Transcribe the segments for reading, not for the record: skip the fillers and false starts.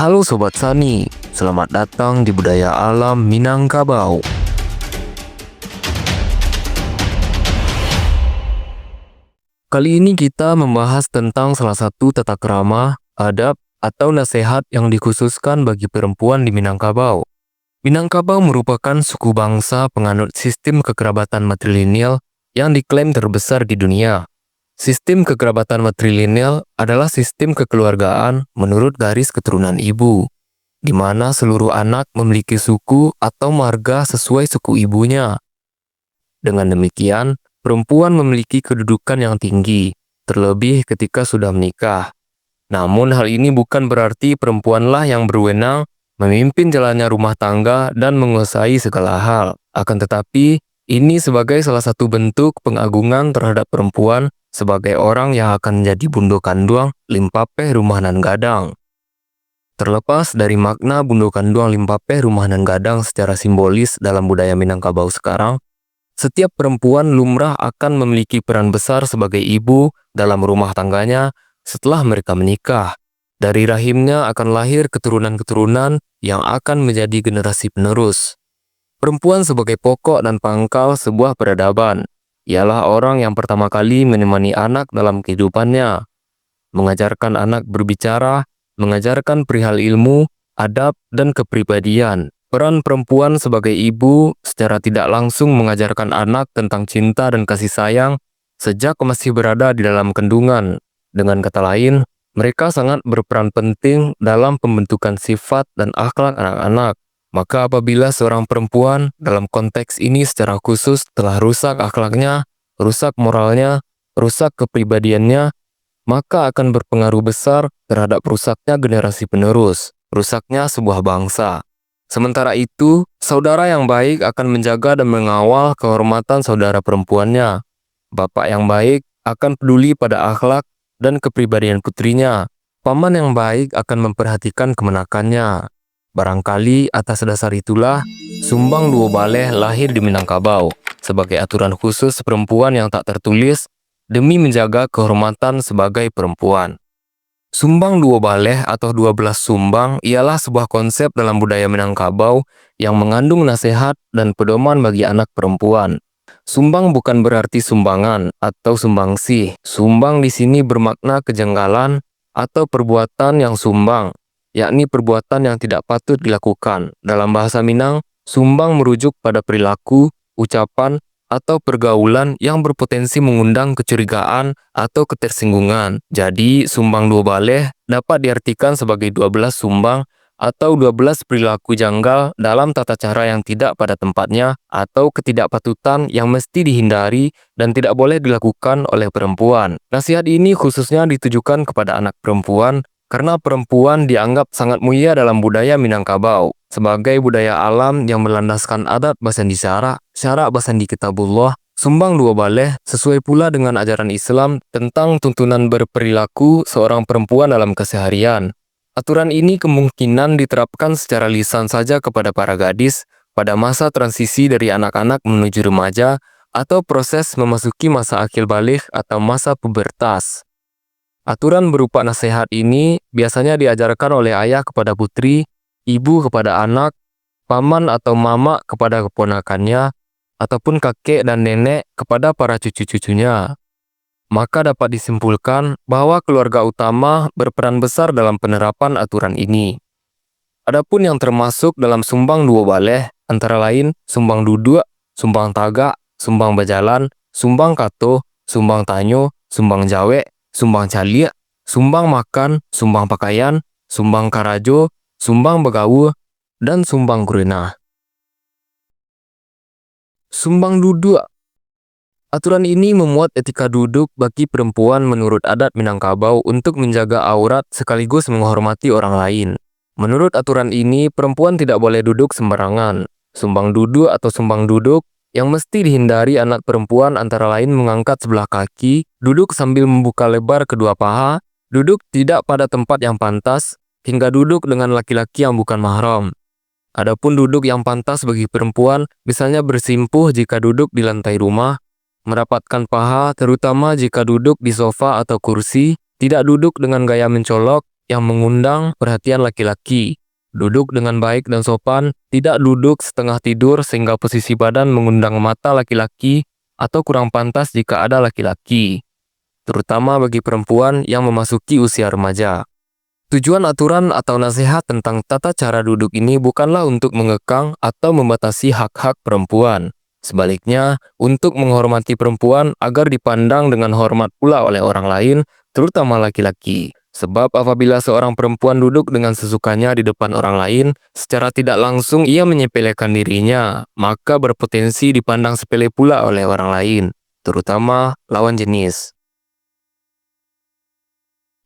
Halo Sobat Sani, selamat datang di Budaya Alam Minangkabau. Kali ini kita membahas tentang salah satu tata krama, adab, atau nasihat yang dikhususkan bagi perempuan di Minangkabau. Minangkabau merupakan suku bangsa penganut sistem kekerabatan matrilineal yang diklaim terbesar di dunia. Sistem kekerabatan matrilineal adalah sistem kekeluargaan menurut garis keturunan ibu, di mana seluruh anak memiliki suku atau marga sesuai suku ibunya. Dengan demikian, perempuan memiliki kedudukan yang tinggi, terlebih ketika sudah menikah. Namun hal ini bukan berarti perempuanlah yang berwenang memimpin jalannya rumah tangga dan menguasai segala hal. Akan tetapi, ini sebagai salah satu bentuk pengagungan terhadap perempuan sebagai orang yang akan menjadi bundo kanduang limpapeh rumah nan gadang. Terlepas dari makna bundo kanduang limpapeh rumah nan gadang secara simbolis dalam budaya Minangkabau sekarang, setiap perempuan lumrah akan memiliki peran besar sebagai ibu dalam rumah tangganya setelah mereka menikah. Dari rahimnya akan lahir keturunan-keturunan yang akan menjadi generasi penerus. Perempuan sebagai pokok dan pangkal sebuah peradaban. Ialah orang yang pertama kali menemani anak dalam kehidupannya, mengajarkan anak berbicara, mengajarkan perihal ilmu, adab, dan kepribadian. Peran perempuan sebagai ibu secara tidak langsung mengajarkan anak tentang cinta dan kasih sayang sejak masih berada di dalam kandungan. Dengan kata lain, mereka sangat berperan penting dalam pembentukan sifat dan akhlak anak-anak. Maka apabila seorang perempuan dalam konteks ini secara khusus telah rusak akhlaknya, rusak moralnya, rusak kepribadiannya, maka akan berpengaruh besar terhadap rusaknya generasi penerus, rusaknya sebuah bangsa. Sementara itu, saudara yang baik akan menjaga dan mengawal kehormatan saudara perempuannya. Bapak yang baik akan peduli pada akhlak dan kepribadian putrinya. Paman yang baik akan memperhatikan kemenakannya. Barangkali atas dasar itulah, Sumbang Luo Baleh lahir di Minangkabau sebagai aturan khusus perempuan yang tak tertulis demi menjaga kehormatan sebagai perempuan. Sumbang Luo Baleh atau 12 sumbang ialah sebuah konsep dalam budaya Minangkabau yang mengandung nasihat dan pedoman bagi anak perempuan. Sumbang bukan berarti sumbangan atau sumbangsih. Sumbang di sini bermakna kejanggalan atau perbuatan yang sumbang, yakni perbuatan yang tidak patut dilakukan. Dalam bahasa Minang, sumbang merujuk pada perilaku, ucapan, atau pergaulan yang berpotensi mengundang kecurigaan atau ketersinggungan. Jadi, Sumbang Luo Baleh dapat diartikan sebagai 12 sumbang atau 12 perilaku janggal dalam tata cara yang tidak pada tempatnya atau ketidakpatutan yang mesti dihindari dan tidak boleh dilakukan oleh perempuan. Nasihat ini khususnya ditujukan kepada anak perempuan karena perempuan dianggap sangat mulia dalam budaya Minangkabau sebagai budaya alam yang berlandaskan adat Basandi Syara Basandi Kitabullah. Sumbang Luo Baleh sesuai pula dengan ajaran Islam tentang tuntunan berperilaku seorang perempuan dalam keseharian. Aturan ini kemungkinan diterapkan secara lisan saja kepada para gadis pada masa transisi dari anak-anak menuju remaja atau proses memasuki masa akil baligh atau masa pubertas. Aturan berupa nasihat ini biasanya diajarkan oleh ayah kepada putri, ibu kepada anak, paman atau mama kepada keponakannya, ataupun kakek dan nenek kepada para cucu-cucunya. Maka dapat disimpulkan bahwa keluarga utama berperan besar dalam penerapan aturan ini. Adapun yang termasuk dalam Sumbang Luo Baleh antara lain Sumbang Duduk, Sumbang Tagak, Sumbang Bajalan, Sumbang Kato, Sumbang Tanyo, Sumbang Jawe, Sumbang Caliak, Sumbang Makan, Sumbang Pakaian, Sumbang Karajo, Sumbang Begawu, dan Sumbang Kurena. Sumbang Duduk. Aturan ini memuat etika duduk bagi perempuan menurut adat Minangkabau untuk menjaga aurat sekaligus menghormati orang lain. Menurut aturan ini, perempuan tidak boleh duduk sembarangan. Sumbang duduk atau sumbang duduk yang mesti dihindari anak perempuan antara lain mengangkat sebelah kaki, duduk sambil membuka lebar kedua paha, duduk tidak pada tempat yang pantas, hingga duduk dengan laki-laki yang bukan mahram. Adapun duduk yang pantas bagi perempuan, misalnya bersimpuh jika duduk di lantai rumah, merapatkan paha terutama jika duduk di sofa atau kursi, tidak duduk dengan gaya mencolok, yang mengundang perhatian laki-laki. Duduk dengan baik dan sopan, tidak duduk setengah tidur sehingga posisi badan mengundang mata laki-laki atau kurang pantas jika ada laki-laki, terutama bagi perempuan yang memasuki usia remaja. Tujuan aturan atau nasihat tentang tata cara duduk ini bukanlah untuk mengekang atau membatasi hak-hak perempuan. Sebaliknya, untuk menghormati perempuan agar dipandang dengan hormat pula oleh orang lain, terutama laki-laki. Sebab apabila seorang perempuan duduk dengan sesukanya di depan orang lain, secara tidak langsung ia menyepelekan dirinya, maka berpotensi dipandang sepele pula oleh orang lain, terutama lawan jenis.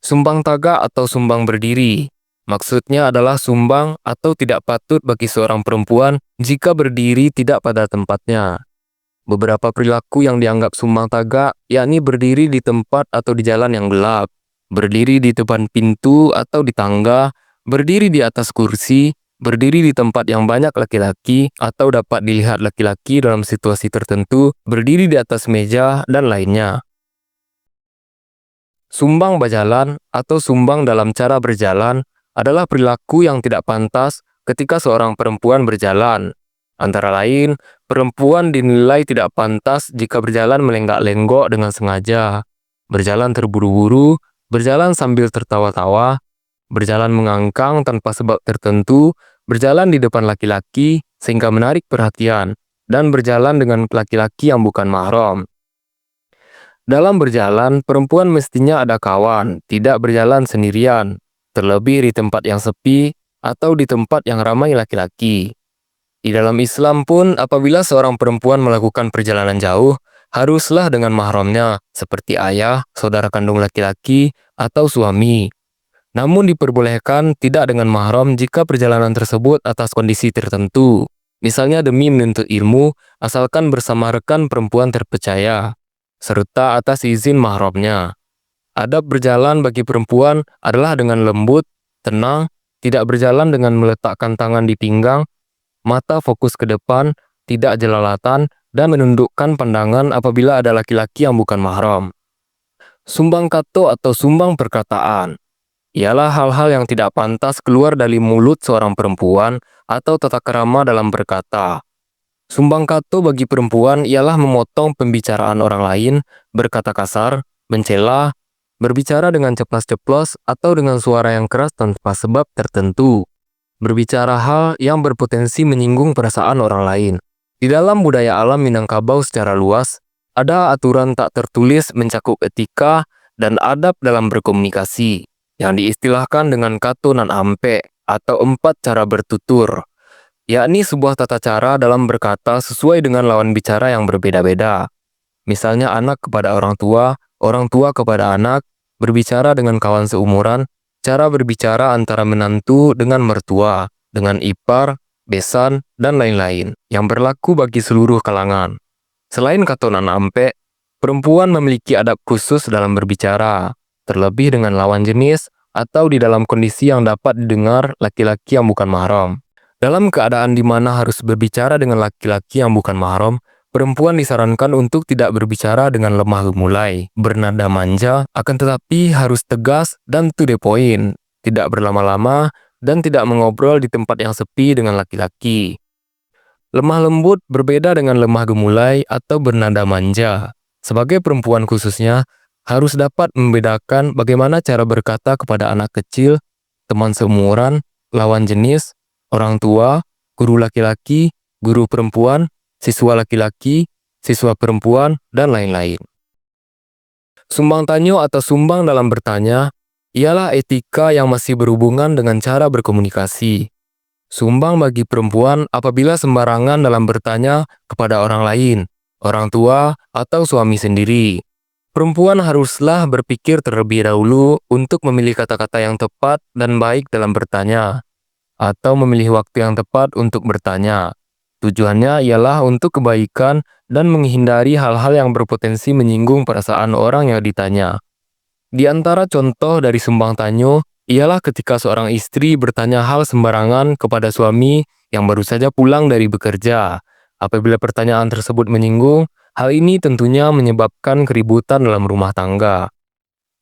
Sumbang tagak atau sumbang berdiri. Maksudnya adalah sumbang atau tidak patut bagi seorang perempuan jika berdiri tidak pada tempatnya. Beberapa perilaku yang dianggap sumbang tagak, yakni berdiri di tempat atau di jalan yang gelap, berdiri di depan pintu atau di tangga, berdiri di atas kursi, berdiri di tempat yang banyak laki-laki atau dapat dilihat laki-laki dalam situasi tertentu, berdiri di atas meja, dan lainnya. Sumbang berjalan atau sumbang dalam cara berjalan adalah perilaku yang tidak pantas ketika seorang perempuan berjalan. Antara lain, perempuan dinilai tidak pantas jika berjalan melenggak-lenggok dengan sengaja, berjalan terburu-buru, berjalan sambil tertawa-tawa, berjalan mengangkang tanpa sebab tertentu, berjalan di depan laki-laki sehingga menarik perhatian, dan berjalan dengan laki-laki yang bukan mahram. Dalam berjalan, perempuan mestinya ada kawan, tidak berjalan sendirian, terlebih di tempat yang sepi atau di tempat yang ramai laki-laki. Di dalam Islam pun, apabila seorang perempuan melakukan perjalanan jauh, haruslah dengan mahramnya, seperti ayah, saudara kandung laki-laki, atau suami. Namun diperbolehkan tidak dengan mahram jika perjalanan tersebut atas kondisi tertentu, misalnya demi menuntut ilmu, asalkan bersama rekan perempuan terpercaya, serta atas izin mahramnya. Adab berjalan bagi perempuan adalah dengan lembut, tenang, tidak berjalan dengan meletakkan tangan di pinggang, mata fokus ke depan, tidak jelalatan, dan menundukkan pandangan apabila ada laki-laki yang bukan mahram. Sumbang kato atau sumbang perkataan ialah hal-hal yang tidak pantas keluar dari mulut seorang perempuan atau tata krama dalam berkata. Sumbang kato bagi perempuan ialah memotong pembicaraan orang lain, berkata kasar, mencela, berbicara dengan ceplas-ceplos atau dengan suara yang keras tanpa sebab tertentu, berbicara hal yang berpotensi menyinggung perasaan orang lain. Di dalam budaya alam Minangkabau secara luas, ada aturan tak tertulis mencakup etika dan adab dalam berkomunikasi, yang diistilahkan dengan kato nan ampe atau 4 cara bertutur, yakni sebuah tata cara dalam berkata sesuai dengan lawan bicara yang berbeda-beda. Misalnya anak kepada orang tua kepada anak, berbicara dengan kawan seumuran, cara berbicara antara menantu dengan mertua, dengan ipar, besan, dan lain-lain, yang berlaku bagi seluruh kalangan. Selain katonan ampe, perempuan memiliki adab khusus dalam berbicara, terlebih dengan lawan jenis atau di dalam kondisi yang dapat didengar laki-laki yang bukan mahram. Dalam keadaan di mana harus berbicara dengan laki-laki yang bukan mahram, perempuan disarankan untuk tidak berbicara dengan lemah gemulai, bernada manja, akan tetapi harus tegas dan to the point, tidak berlama-lama, dan tidak mengobrol di tempat yang sepi dengan laki-laki. Lemah lembut berbeda dengan lemah gemulai atau bernada manja. Sebagai perempuan khususnya, harus dapat membedakan bagaimana cara berkata kepada anak kecil, teman seumuran, lawan jenis, orang tua, guru laki-laki, guru perempuan, siswa laki-laki, siswa perempuan, dan lain-lain. Sumbang tanyo atau sumbang dalam bertanya ialah etika yang masih berhubungan dengan cara berkomunikasi. Sumbang bagi perempuan apabila sembarangan dalam bertanya kepada orang lain, orang tua, atau suami sendiri. Perempuan haruslah berpikir terlebih dahulu untuk memilih kata-kata yang tepat dan baik dalam bertanya, atau memilih waktu yang tepat untuk bertanya. Tujuannya ialah untuk kebaikan dan menghindari hal-hal yang berpotensi menyinggung perasaan orang yang ditanya. Di antara contoh dari sumbang tanyo ialah ketika seorang istri bertanya hal sembarangan kepada suami yang baru saja pulang dari bekerja. Apabila pertanyaan tersebut menyinggung, hal ini tentunya menyebabkan keributan dalam rumah tangga.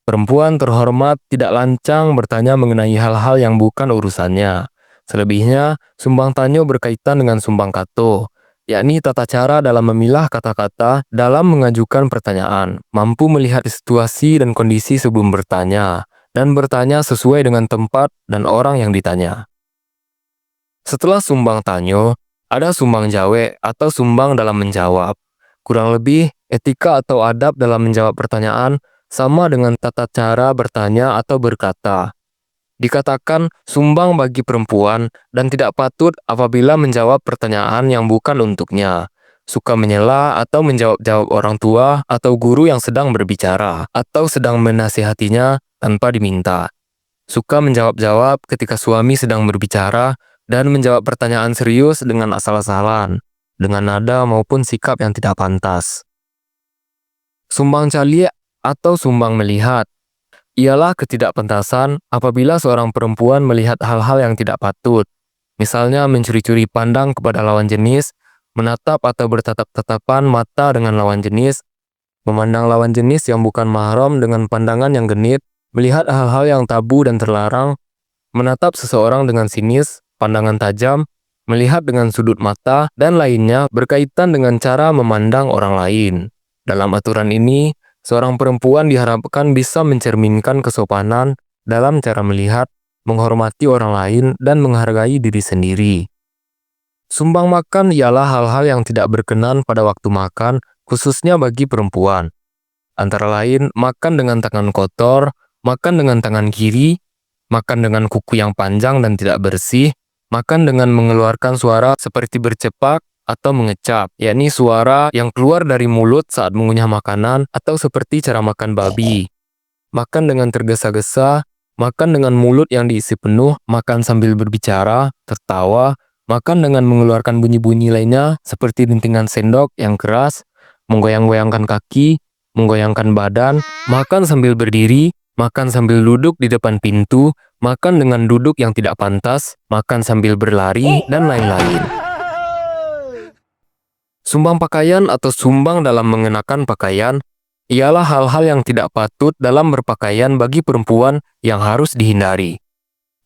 Perempuan terhormat tidak lancang bertanya mengenai hal-hal yang bukan urusannya. Selebihnya, sumbang tanyo berkaitan dengan sumbang kato, yakni tata cara dalam memilah kata-kata dalam mengajukan pertanyaan, mampu melihat situasi dan kondisi sebelum bertanya, dan bertanya sesuai dengan tempat dan orang yang ditanya. Setelah sumbang tanyo, ada sumbang jawe atau sumbang dalam menjawab. Kurang lebih, etika atau adab dalam menjawab pertanyaan sama dengan tata cara bertanya atau berkata. Dikatakan sumbang bagi perempuan dan tidak patut apabila menjawab pertanyaan yang bukan untuknya. Suka menyela atau menjawab-jawab orang tua atau guru yang sedang berbicara atau sedang menasihatinya tanpa diminta. Suka menjawab-jawab ketika suami sedang berbicara dan menjawab pertanyaan serius dengan asal-asalan, dengan nada maupun sikap yang tidak pantas. Sumbang caliak atau sumbang melihat ialah ketidakpantasan apabila seorang perempuan melihat hal-hal yang tidak patut. Misalnya mencuri-curi pandang kepada lawan jenis, menatap atau bertatap-tatapan mata dengan lawan jenis, memandang lawan jenis yang bukan mahram dengan pandangan yang genit, melihat hal-hal yang tabu dan terlarang, menatap seseorang dengan sinis, pandangan tajam, melihat dengan sudut mata, dan lainnya berkaitan dengan cara memandang orang lain. Dalam aturan ini, seorang perempuan diharapkan bisa mencerminkan kesopanan dalam cara melihat, menghormati orang lain, dan menghargai diri sendiri. Sumbang makan ialah hal-hal yang tidak berkenan pada waktu makan, khususnya bagi perempuan. Antara lain, makan dengan tangan kotor, makan dengan tangan kiri, makan dengan kuku yang panjang dan tidak bersih, makan dengan mengeluarkan suara seperti bercepak atau mengecap, yakni suara yang keluar dari mulut saat mengunyah makanan atau seperti cara makan babi. Makan dengan tergesa-gesa, makan dengan mulut yang diisi penuh, makan sambil berbicara, tertawa, makan dengan mengeluarkan bunyi-bunyi lainnya seperti dentingan sendok yang keras, menggoyang-goyangkan kaki, menggoyangkan badan, makan sambil berdiri, makan sambil duduk di depan pintu, makan dengan duduk yang tidak pantas, makan sambil berlari, dan lain-lain. Sumbang pakaian atau sumbang dalam mengenakan pakaian ialah hal-hal yang tidak patut dalam berpakaian bagi perempuan yang harus dihindari.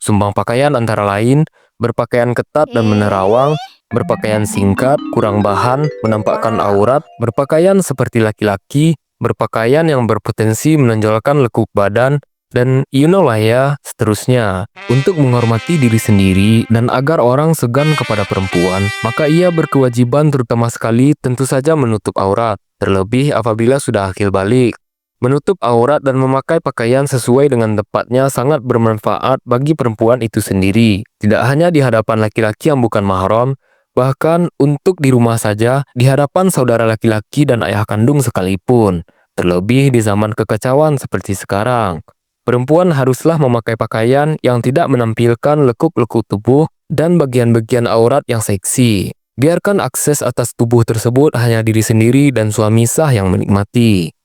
Sumbang pakaian antara lain berpakaian ketat dan menerawang, berpakaian singkat, kurang bahan, menampakkan aurat, berpakaian seperti laki-laki, berpakaian yang berpotensi menonjolkan lekuk badan, dan you know lah ya, seterusnya. Untuk menghormati diri sendiri dan agar orang segan kepada perempuan, maka ia berkewajiban terutama sekali tentu saja menutup aurat, terlebih apabila sudah akil balik. Menutup aurat dan memakai pakaian sesuai dengan tempatnya sangat bermanfaat bagi perempuan itu sendiri. Tidak hanya di hadapan laki-laki yang bukan mahram, bahkan untuk di rumah saja, di hadapan saudara laki-laki dan ayah kandung sekalipun. Terlebih di zaman kekacauan seperti sekarang. Perempuan haruslah memakai pakaian yang tidak menampilkan lekuk-lekuk tubuh dan bagian-bagian aurat yang seksi. Biarkan akses atas tubuh tersebut hanya diri sendiri dan suami sah yang menikmati.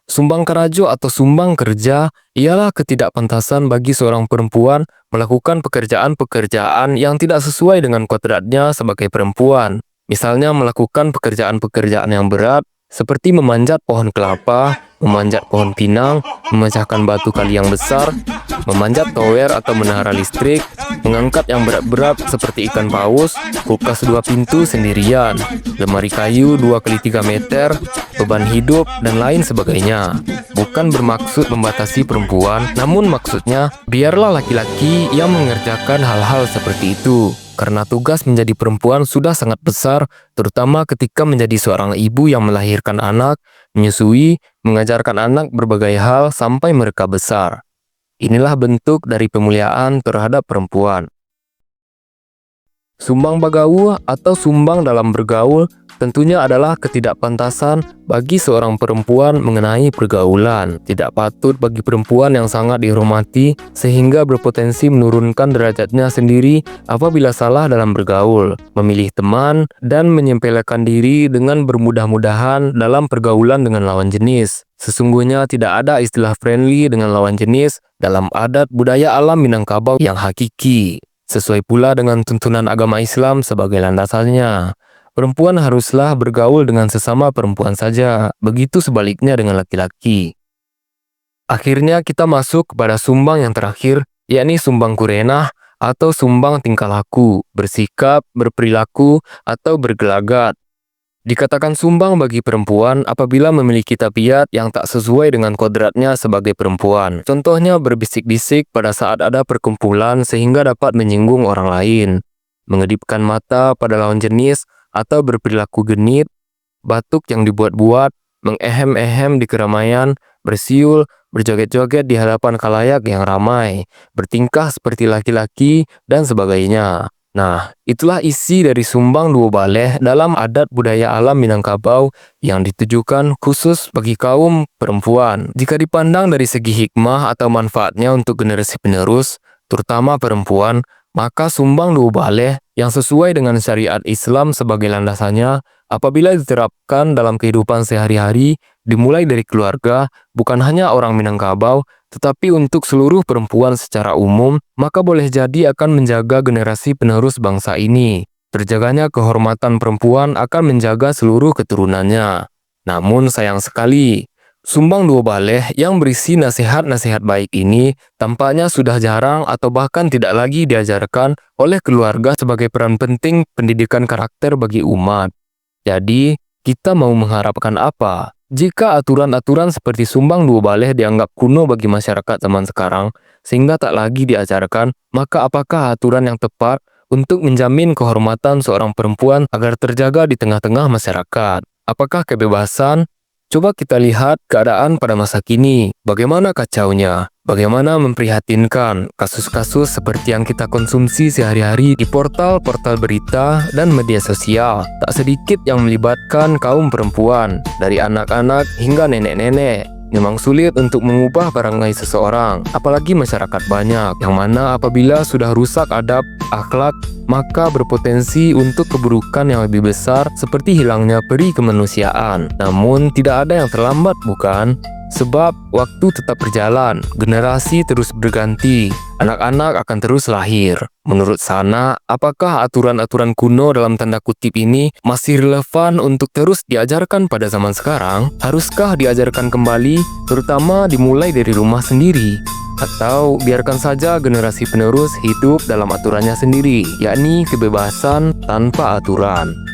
Sumbang karajo atau sumbang kerja ialah ketidakpantasan bagi seorang perempuan melakukan pekerjaan-pekerjaan yang tidak sesuai dengan kodratnya sebagai perempuan. Misalnya melakukan pekerjaan-pekerjaan yang berat seperti memanjat pohon kelapa, memanjat pohon pinang, memecahkan batu kali yang besar, memanjat tower atau menara listrik, mengangkat yang berat-berat seperti ikan paus, kulkas 2 pintu sendirian, lemari kayu 2x3 meter, beban hidup, dan lain sebagainya. Bukan bermaksud membatasi perempuan, namun maksudnya biarlah laki-laki yang mengerjakan hal-hal seperti itu. Karena tugas menjadi perempuan sudah sangat besar, terutama ketika menjadi seorang ibu yang melahirkan anak, menyusui, mengajarkan anak berbagai hal sampai mereka besar. Inilah bentuk dari pemuliaan terhadap perempuan. Sumbang bagaul atau sumbang dalam bergaul tentunya adalah ketidakpantasan bagi seorang perempuan mengenai pergaulan. Tidak patut bagi perempuan yang sangat dihormati sehingga berpotensi menurunkan derajatnya sendiri apabila salah dalam bergaul, memilih teman, dan menyempelekan diri dengan bermudah-mudahan dalam pergaulan dengan lawan jenis. Sesungguhnya tidak ada istilah friendly dengan lawan jenis dalam adat budaya alam Minangkabau yang hakiki. Sesuai pula dengan tuntunan agama Islam sebagai landasannya. Perempuan haruslah bergaul dengan sesama perempuan saja, begitu sebaliknya dengan laki-laki. Akhirnya kita masuk kepada sumbang yang terakhir, yakni sumbang kurenah atau sumbang tingkah laku, bersikap, berperilaku, atau bergelagat. Dikatakan sumbang bagi perempuan apabila memiliki tabiat yang tak sesuai dengan kodratnya sebagai perempuan. Contohnya berbisik-bisik pada saat ada perkumpulan sehingga dapat menyinggung orang lain, mengedipkan mata pada lawan jenis, atau berperilaku genit, batuk yang dibuat-buat, mengehem-ehem di keramaian, bersiul, berjoget-joget di hadapan khalayak yang ramai, bertingkah seperti laki-laki, dan sebagainya. Nah, itulah isi dari sumbang dua baleh dalam adat budaya alam Minangkabau yang ditujukan khusus bagi kaum perempuan. Jika dipandang dari segi hikmah atau manfaatnya untuk generasi penerus, terutama perempuan, maka sumbang dua baleh yang sesuai dengan syariat Islam sebagai landasannya apabila diterapkan dalam kehidupan sehari-hari, dimulai dari keluarga, bukan hanya orang Minangkabau, tetapi untuk seluruh perempuan secara umum, maka boleh jadi akan menjaga generasi penerus bangsa ini. Terjaganya kehormatan perempuan akan menjaga seluruh keturunannya. Namun sayang sekali, sumbang dua baleh yang berisi nasihat-nasihat baik ini tampaknya sudah jarang atau bahkan tidak lagi diajarkan oleh keluarga sebagai peran penting pendidikan karakter bagi umat. Jadi, kita mau mengharapkan apa? Jika aturan-aturan seperti sumbang dua baleh dianggap kuno bagi masyarakat zaman sekarang, sehingga tak lagi diajarkan, maka apakah aturan yang tepat untuk menjamin kehormatan seorang perempuan agar terjaga di tengah-tengah masyarakat? Apakah kebebasan? Coba kita lihat keadaan pada masa kini. Bagaimana kacaunya? Bagaimana memprihatinkan kasus-kasus seperti yang kita konsumsi sehari-hari di portal-portal berita dan media sosial. Tak sedikit yang melibatkan kaum perempuan, dari anak-anak hingga nenek-nenek. Memang sulit untuk mengubah perangai seseorang, apalagi masyarakat banyak, yang mana apabila sudah rusak adab, akhlak, maka berpotensi untuk keburukan yang lebih besar seperti hilangnya peri kemanusiaan. Namun tidak ada yang terlambat, bukan? Sebab waktu tetap berjalan, generasi terus berganti, anak-anak akan terus lahir. Menurut Sana, apakah aturan-aturan kuno dalam tanda kutip ini masih relevan untuk terus diajarkan pada zaman sekarang? Haruskah diajarkan kembali, terutama dimulai dari rumah sendiri? Atau biarkan saja generasi penerus hidup dalam aturannya sendiri, yakni kebebasan tanpa aturan?